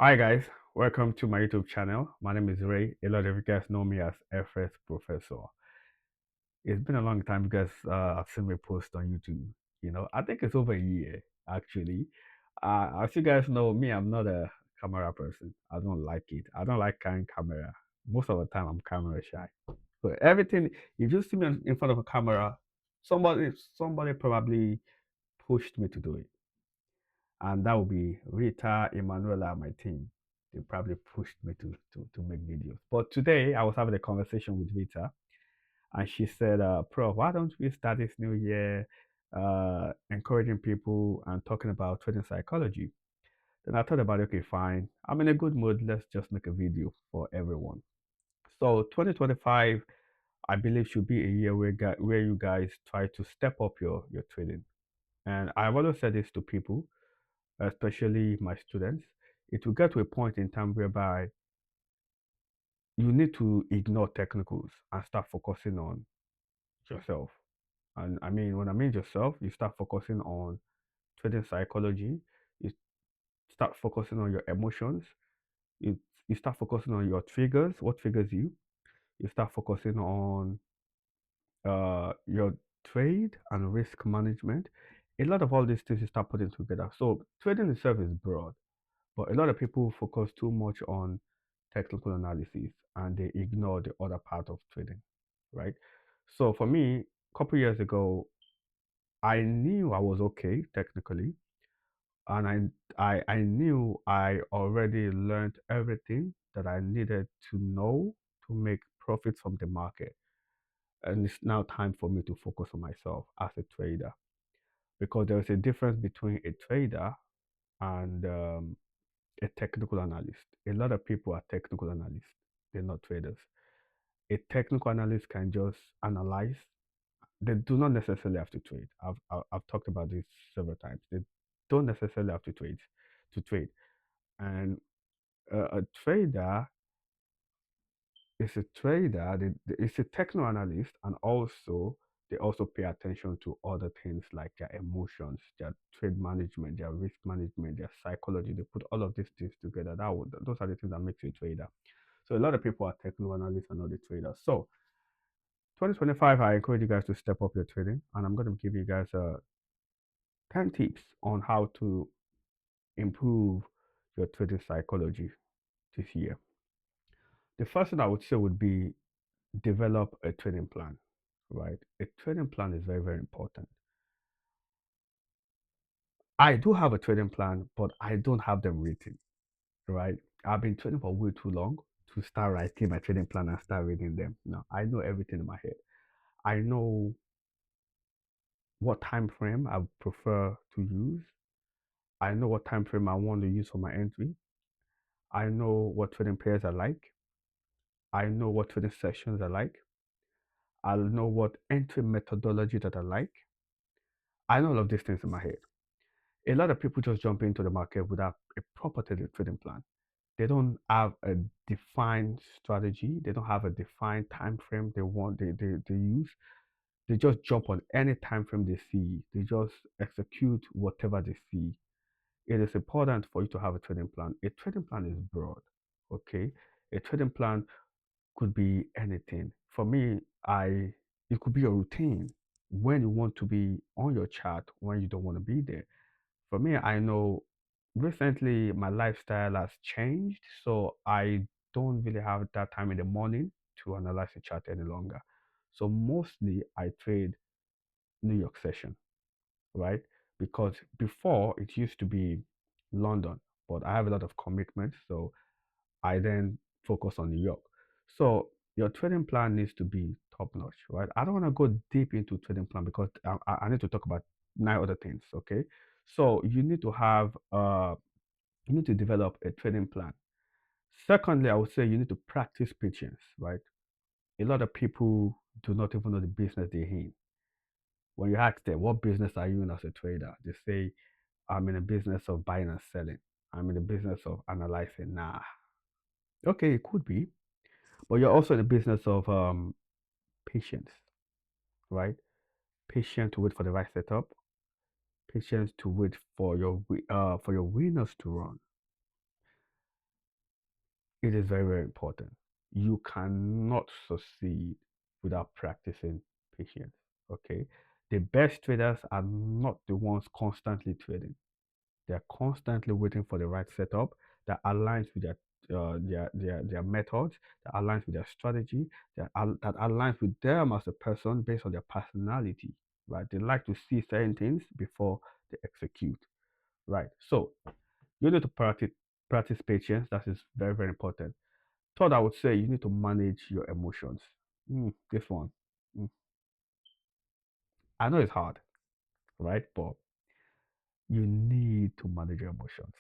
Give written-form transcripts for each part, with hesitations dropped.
Hi guys, welcome to my YouTube channel. My name is Ray. A lot of you guys know me as FS Professor. It's been a long time because I've seen my post on YouTube. I think it's over a year actually. As you guys know, me, I'm not a camera person. I don't like it. I don't like carrying camera. Most of the time, I'm camera shy. So everything, if you see me in front of a camera, somebody probably pushed me to do it, and that would be Rita, Emanuela, and my team. They probably pushed me to make videos. But today I was having a conversation with Rita, and she said, "Prof, why don't we start this new year, encouraging people and talking about trading psychology?" Then I thought about, okay, fine. I'm in a good mood. Let's just make a video for everyone. So 2025, I believe, should be a year where you guys try to step up your trading. And I've always said this to people, especially my students. It will get to a point in time whereby you need to ignore technicals and start focusing on yourself. And I mean, when I mean yourself, you start focusing on trading psychology, you start focusing on your emotions, you, you start focusing on your triggers, what triggers you start focusing on your trade and risk management. A lot of all these things you start putting together. So trading itself is broad. But a lot of people focus too much on technical analysis and they ignore the other part of trading, right? So for me, a couple years ago, I knew I was okay technically, and I knew I already learned everything that I needed to know to make profits from the market. And it's now time for me to focus on myself as a trader because there is a difference between a trader and a technical analyst. A lot of people are technical analysts, they're not traders. A technical analyst can just analyze. They do not necessarily have to trade. I've talked about this several times. They don't necessarily have to trade. And a trader is a trader. It's a technical analyst, and also they also pay attention to other things like their emotions, their trade management, their risk management, their psychology. They put all of these things together. Those are the things that makes you a trader. So a lot of people are technical analysts and not the traders. So 2025, I encourage you guys to step up your trading, and I'm going to give you guys 10 tips on how to improve your trading psychology this year. The first thing I would say would be develop a trading plan, right? A trading plan is very, very important. I do have a trading plan, but I don't have them written, right? I've been trading for way too long to start writing my trading plan and start reading them. No, I know everything in my head. I know what time frame I prefer to use. I know what time frame I want to use for my entry. I know what trading pairs I like. I know what trading sessions I like. I'll know what entry methodology that I like. I know all of these things in my head. A lot of people just jump into the market without a proper trading plan. They don't have a defined strategy. They don't have a defined time frame they use. They just jump on any time frame they see. They just execute whatever they see. It is important for you to have a trading plan. A trading plan is broad, okay? A trading plan could be anything. For me, I it could be a routine when you want to be on your chart, when you don't want to be there. For me, I know recently my lifestyle has changed, so I don't really have that time in the morning to analyze the chart any longer. So mostly I trade New York session, right? Because before it used to be London, but I have a lot of commitments, so I then focus on New York. So your trading plan needs to be top notch, right? I don't want to go deep into trading plan because I need to talk about nine other things. Okay, so you need to develop a trading plan. Secondly, I would say you need to practice patience, right? A lot of people do not even know the business they're in. When you ask them, what business are you in as a trader? They say, I'm in a business of buying and selling. I'm in the business of analyzing. Nah. Okay, it could be, but you're also in the business of patience, right? Patience to wait for the right setup, patience to wait for your winners to run. It is very, very important. You cannot succeed without practicing patience. Okay. The best traders are not the ones constantly trading. They're constantly waiting for the right setup that aligns with their methods, that aligns with their strategy, that aligns with them as a person based on their personality. Right? They like to see certain things before they execute. Right. So you need to practice patience. That is very, very important. Third, I would say you need to manage your emotions. This one, mm, I know it's hard, right? But you need to manage your emotions.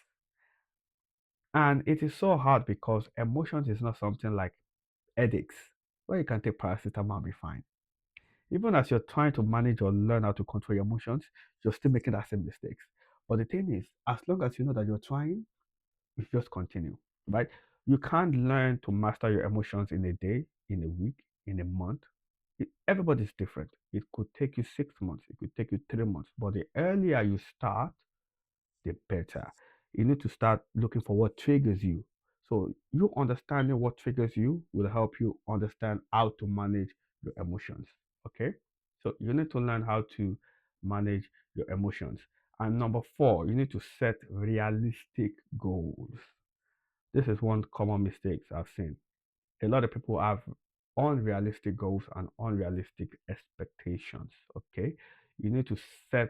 And it is so hard because emotions is not something like headaches, where you can take paracetamol and be fine. Even as you're trying to manage or learn how to control your emotions, you're still making that same mistakes. But the thing is, as long as you know that you're trying, you just continue, right? You can't learn to master your emotions in a day, in a week, in a month. Everybody's different. It could take you 6 months, it could take you 3 months, but the earlier you start, the better. You need to start looking for what triggers you. So you understanding what triggers you will help you understand how to manage your emotions. Okay. So you need to learn how to manage your emotions. And number four, you need to set realistic goals. This is one common mistake I've seen. A lot of people have unrealistic goals and unrealistic expectations. Okay, you need to set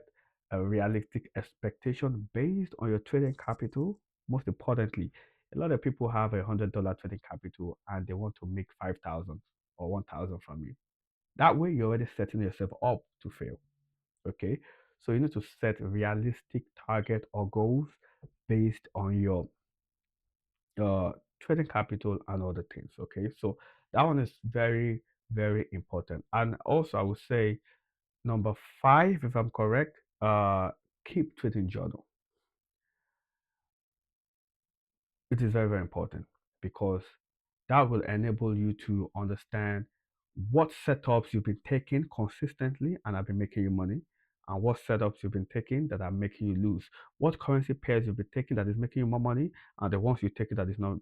a realistic expectation based on your trading capital. Most importantly, a lot of people have $100 trading capital and they want to make 5,000 or 1,000 from you. That way, you're already setting yourself up to fail. Okay, so you need to set realistic target or goals based on your uh, trading capital and other things. Okay, so that one is very, very important. And also, I would say number five, if I'm correct, keep trading journal. It is very, very important because that will enable you to understand what setups you've been taking consistently and have been making you money, and what setups you've been taking that are making you lose. What currency pairs you've been taking that is making you more money, and the ones you take that is not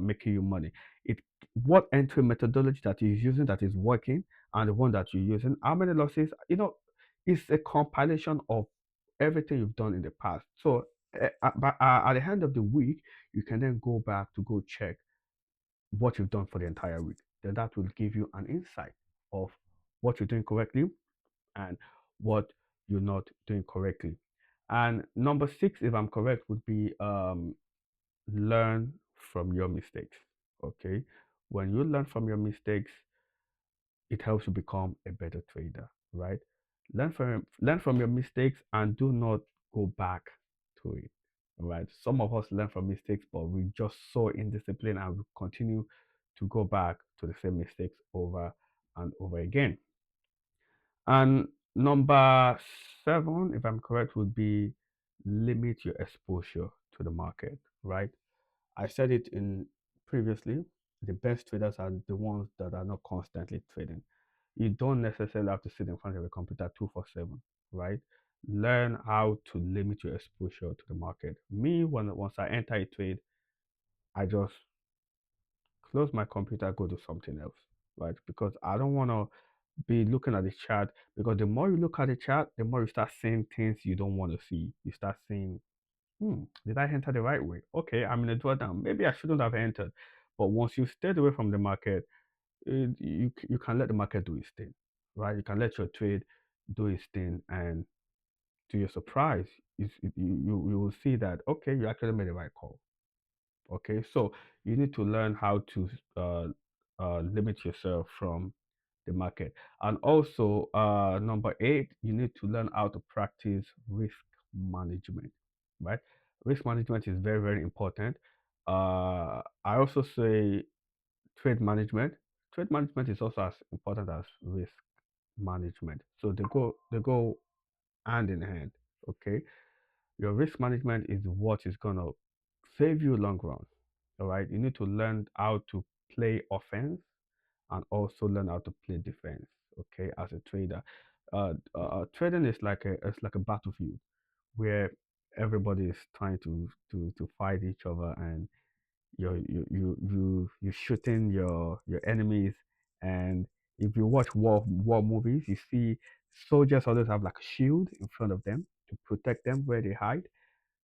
making you money. It what entry methodology that you're using that is working, and the one that you're using. How many losses? It's a compilation of everything you've done in the past. So at the end of the week you can then go back to go check what you've done for the entire week. Then that will give you an insight of what you're doing correctly and what you're not doing correctly. And number six, if I'm correct, would be learn from your mistakes. Okay. When you learn from your mistakes, it helps you become a better trader, right? Learn from your mistakes and do not go back to it. Right? Some of us learn from mistakes, but we just so indisciplined and we continue to go back to the same mistakes over and over again. And number seven, if I'm correct, would be limit your exposure to the market, right? I said it in previously, the best traders are the ones that are not constantly trading. You don't necessarily have to sit in front of a computer 247, right? Learn how to limit your exposure to the market. Me, once I enter a trade, I just close my computer, go do something else, right? Because I don't want to be looking at the chart. Because the more you look at the chart, the more you start seeing things you don't want to see. You start seeing, did I enter the right way? Okay, I'm in a drawdown. Maybe I shouldn't have entered. But once you stayed away from the market, you can let the market do its thing, right? You can let your trade do its thing, and to your surprise, you will see that okay, you actually made the right call. Okay, so you need to learn how to limit yourself from the market, and also number eight, you need to learn how to practice risk management, right? Risk management is very, very important. I also say trade management. Trade management is also as important as risk management. So they go hand in hand. Okay. Your risk management is what is gonna save you long run. All right. You need to learn how to play offense and also learn how to play defense. Okay, as a trader. Trading is like a battlefield where everybody is trying to fight each other, and you're shooting your enemies. And if you watch war movies, you see soldiers always have like a shield in front of them to protect them where they hide.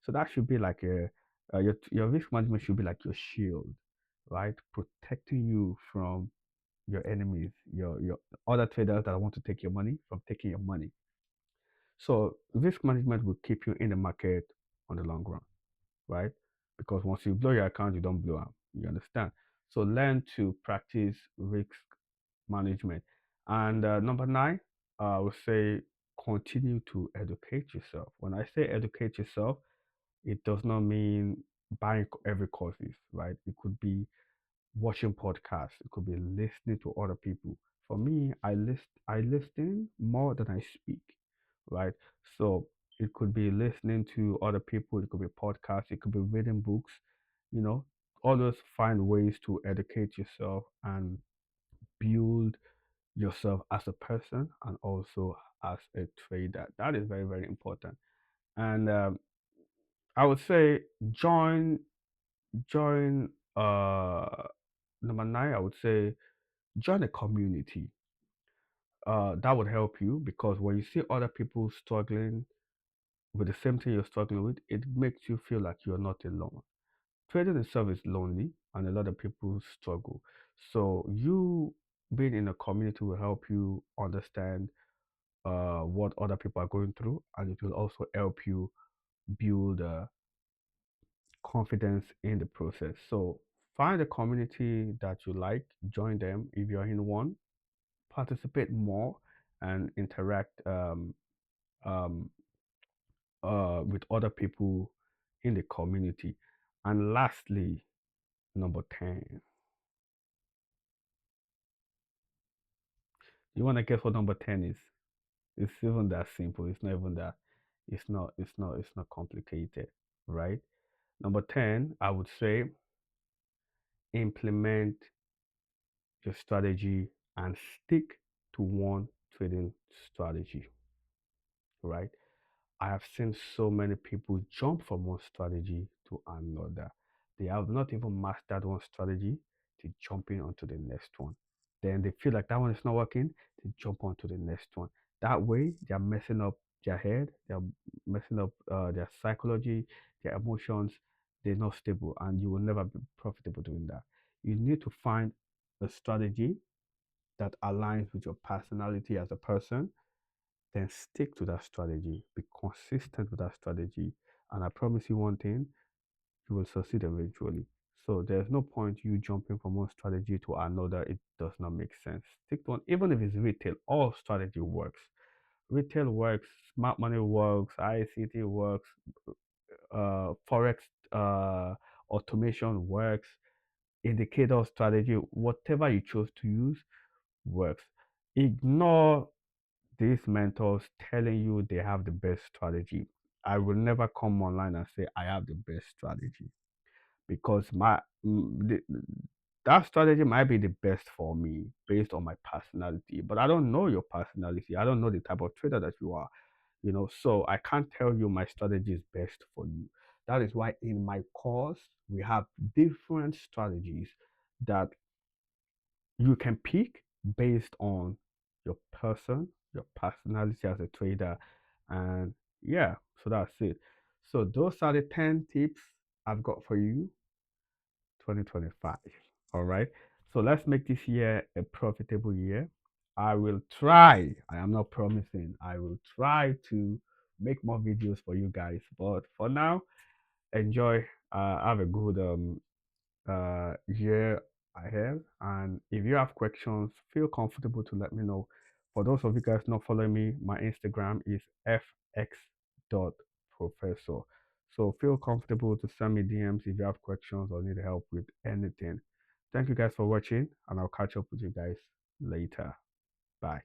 So that should be like a your risk management should be like your shield, right? Protecting you from your enemies, your other traders that want to take your money from taking your money. So risk management will keep you in the market on the long run, right? Because once you blow your account, you don't blow up. You understand? So learn to practice risk management. And number nine, I would say continue to educate yourself. When I say educate yourself, it does not mean buying every courses, right? It could be watching podcasts. It could be listening to other people. For me, I listen more than I speak, right? So it could be listening to other people. It could be podcasts. It could be reading books. You know, always find ways to educate yourself and build yourself as a person and also as a trader. That is very very important. And I would say join join number nine. I would say join a community. That would help you because when you see other people struggling with the same thing you're struggling with, it makes you feel like you're not alone. Trading itself is lonely, and a lot of people struggle. So you being in a community will help you understand what other people are going through, and it will also help you build confidence in the process. So find a community that you like, join them if you're in one, participate more, and interact um, with other people in the community. And lastly, number 10. You want to guess what number 10 is? It's even that simple. It's not even that. It's not complicated, right? Number 10, I would say implement your strategy and stick to one trading strategy, right? I have seen so many people jump from one strategy to another. They have not even mastered one strategy to jumping onto the next one. Then they feel like that one is not working, they jump onto the next one. That way, they are messing up their head, they are messing up their psychology, their emotions. They're not stable, and you will never be profitable doing that. You need to find a strategy that aligns with your personality as a person, then stick to that strategy. Be consistent with that strategy. And I promise you one thing, you will succeed eventually. So there's no point you jumping from one strategy to another. It does not make sense. Stick to one, even if it's retail, all strategy works. Retail works, smart money works, ICT works, Forex automation works, indicator strategy, whatever you chose to use works. Ignore these mentors telling you they have the best strategy. I will never come online and say I have the best strategy because that strategy might be the best for me based on my personality, but I don't know your personality. I don't know the type of trader that you are, so I can't tell you my strategy is best for you. That is why in my course we have different strategies that you can pick based on your person, your personality as a trader, and yeah, so that's it. So those are the 10 tips I've got for you 2025. All right. So let's make this year a profitable year. I will try. I am not promising. I will try to make more videos for you guys. But for now, enjoy. Have a good year ahead. And if you have questions, feel comfortable to let me know. For those of you guys not following me, my Instagram is fx.professor. So feel comfortable to send me DMs if you have questions or need help with anything. Thank you guys for watching, and I'll catch up with you guys later. Bye.